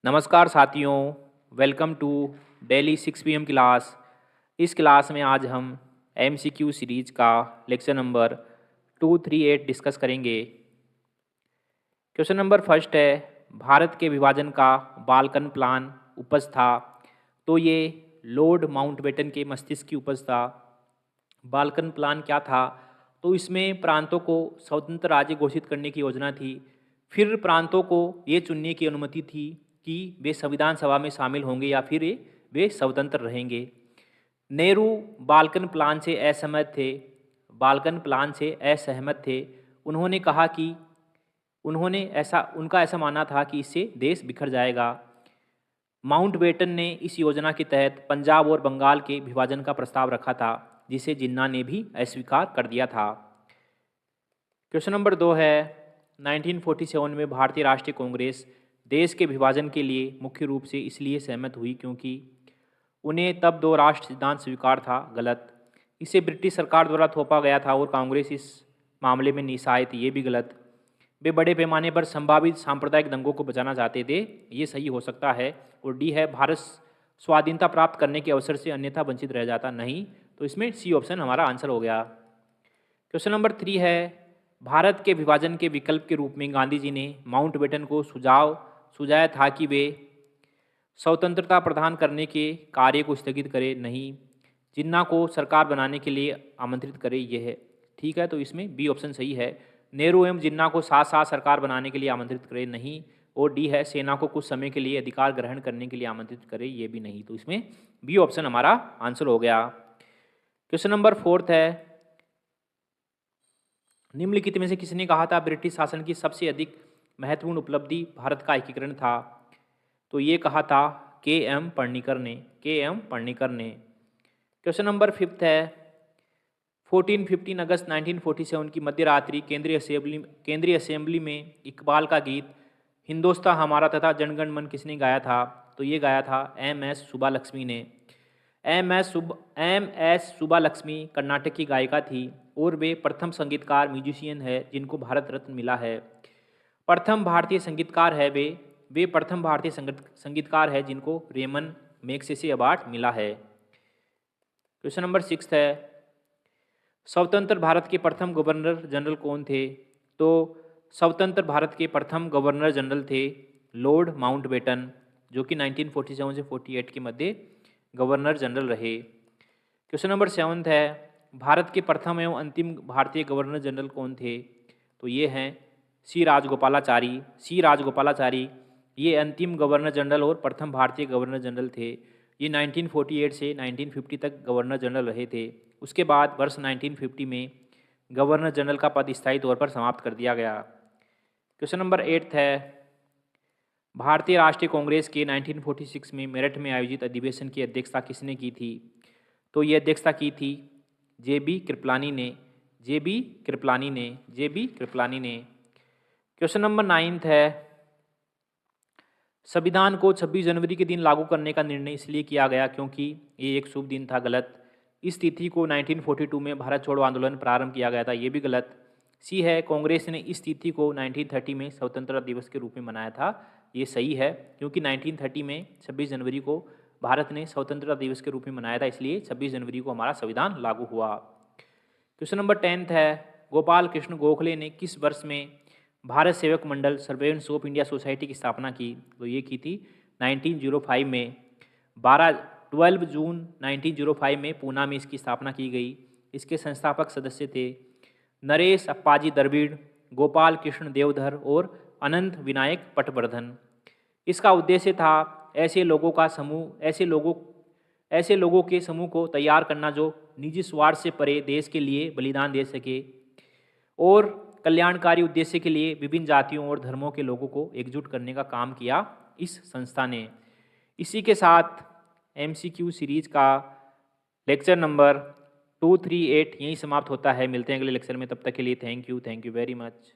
नमस्कार साथियों, welcome to daily 6 PM class. इस क्लास में आज हम एमसीक्यू सीरीज का लेक्चर नंबर 238 डिस्कस करेंगे। क्वेश्चन नंबर फर्स्ट है, भारत के विभाजन का बाल्कन प्लान उपज था। तो ये लॉर्ड माउंटबेटन के मस्तिष्क की उपज था। बाल्कन प्लान क्या था? तो इसमें प्रांतों को स्वतंत्र राज्य घोषित करने की योजना थी। फिर प्रांतों को ये चुनने की अनुमति थी कि वे संविधान सभा में शामिल होंगे या फिर वे स्वतंत्र रहेंगे। नेहरू बाल्कन प्लान से असहमत थे। बाल्कन प्लान से असहमत थे। उन्होंने कहा कि उनका ऐसा मानना था कि इससे देश बिखर जाएगा। माउंटबेटन ने इस योजना के तहत पंजाब और बंगाल के विभाजन का प्रस्ताव रखा था, जिसे जिन्ना ने भी अस्वीकार कर दिया था। क्वेश्चन नंबर 2 है, 1947 में भारतीय राष्ट्रीय कांग्रेस देश के विभाजन के लिए मुख्य रूप से इसलिए सहमत हुई क्योंकि उन्हें तब दो राष्ट्र सिद्धांत स्वीकार था। गलत। इसे ब्रिटिश सरकार द्वारा थोपा गया था और कांग्रेस इस मामले में निस्सहाय थी। ये भी गलत। वे बड़े पैमाने पर संभावित सांप्रदायिक दंगों को बचाना चाहते थे। ये सही हो सकता है। और डी है, भारत स्वाधीनता प्राप्त करने के अवसर से अन्यथा वंचित रह जाता। नहीं, तो इसमें सी ऑप्शन हमारा आंसर हो गया। क्वेश्चन नंबर 3 है, भारत के विभाजन के विकल्प के रूप में गांधी जी ने माउंटबेटन को सुझाया था कि वे स्वतंत्रता प्रदान करने के कार्य को स्थगित करें, नहीं जिन्ना को सरकार बनाने के लिए आमंत्रित करें। यह है ठीक है, तो इसमें बी ऑप्शन सही है। नेहरू एवं जिन्ना को साथ साथ सरकार बनाने के लिए आमंत्रित करें, नहीं। और डी है, सेना को कुछ समय के लिए अधिकार ग्रहण करने के लिए आमंत्रित करें। यह भी नहीं, तो इसमें बी ऑप्शन हमारा आंसर हो गया। क्वेश्चन नंबर 4 है, निम्नलिखित में से किसने कहा था ब्रिटिश शासन की सबसे अधिक महत्वपूर्ण उपलब्धि भारत का एकीकरण था? तो ये कहा था के.एम. पर्णिकर ने। क्वेश्चन नंबर 5 है, 15 अगस्त 1947 की मध्य रात्रि केंद्रीय असेंबली में इकबाल का गीत हिंदोस्तां हमारा तथा जनगण मन किसने गाया था? तो ये गाया था एम.एस. सुब्बालक्ष्मी ने। एम.एस. सुब्बालक्ष्मी कर्नाटक की गायिका थी और वे प्रथम संगीतकार म्यूजिशियन है जिनको भारत रत्न मिला है। प्रथम भारतीय संगीतकार है वे प्रथम भारतीय संगीतकार है जिनको रेमन मैग्सेसे अवार्ड मिला है। क्वेश्चन नंबर 6 है, स्वतंत्र भारत के प्रथम गवर्नर जनरल कौन थे? तो स्वतंत्र भारत के प्रथम गवर्नर जनरल थे लॉर्ड माउंटबेटन, जो कि 1947 से 48 के मध्य गवर्नर जनरल रहे। क्वेश्चन नंबर 7 है, भारत के प्रथम एवं अंतिम भारतीय गवर्नर जनरल कौन थे? तो ये हैं सी राजगोपालाचारी। ये अंतिम गवर्नर जनरल और प्रथम भारतीय गवर्नर जनरल थे। ये 1948 से 1950 तक गवर्नर जनरल रहे थे। उसके बाद वर्ष 1950 में गवर्नर जनरल का पद स्थायी तौर पर समाप्त कर दिया गया। क्वेश्चन नंबर 8 है, भारतीय राष्ट्रीय कांग्रेस के 1946 में मेरठ में आयोजित अधिवेशन की अध्यक्षता किसने की थी? तो ये अध्यक्षता की थी जे.बी. कृपलानी ने। क्वेश्चन नंबर 9 है, संविधान को 26 जनवरी के दिन लागू करने का निर्णय इसलिए किया गया क्योंकि ये एक शुभ दिन था। गलत। इस तिथि को 1942 में भारत छोड़ो आंदोलन प्रारंभ किया गया था। ये भी गलत। सी है, कांग्रेस ने इस तिथि को 1930 में स्वतंत्रता दिवस के रूप में मनाया था। ये सही है, क्योंकि 1930 में 26 जनवरी को भारत ने स्वतंत्रता दिवस के रूप में मनाया था, इसलिए 26 जनवरी को हमारा संविधान लागू हुआ। क्वेश्चन नंबर 10 है, गोपाल कृष्ण गोखले ने किस वर्ष में भारत सेवक मंडल सर्वेंट्स ऑफ इंडिया सोसाइटी की स्थापना की? तो ये की थी 1905 में। 12 जून 1905 में पूना में इसकी स्थापना की गई। इसके संस्थापक सदस्य थे नरेश अप्पाजी द्रविड़, गोपाल कृष्ण देवधर और अनंत विनायक पटवर्धन। इसका उद्देश्य था ऐसे लोगों के समूह को तैयार करना जो निजी स्वार्थ से परे देश के लिए बलिदान दे सके और कल्याणकारी उद्देश्य के लिए विभिन्न जातियों और धर्मों के लोगों को एकजुट करने का काम किया इस संस्था ने। इसी के साथ एमसीक्यू सीरीज का लेक्चर नंबर 238 यहीं समाप्त होता है। मिलते हैं अगले लेक्चर में, तब तक के लिए थैंक यू वेरी मच।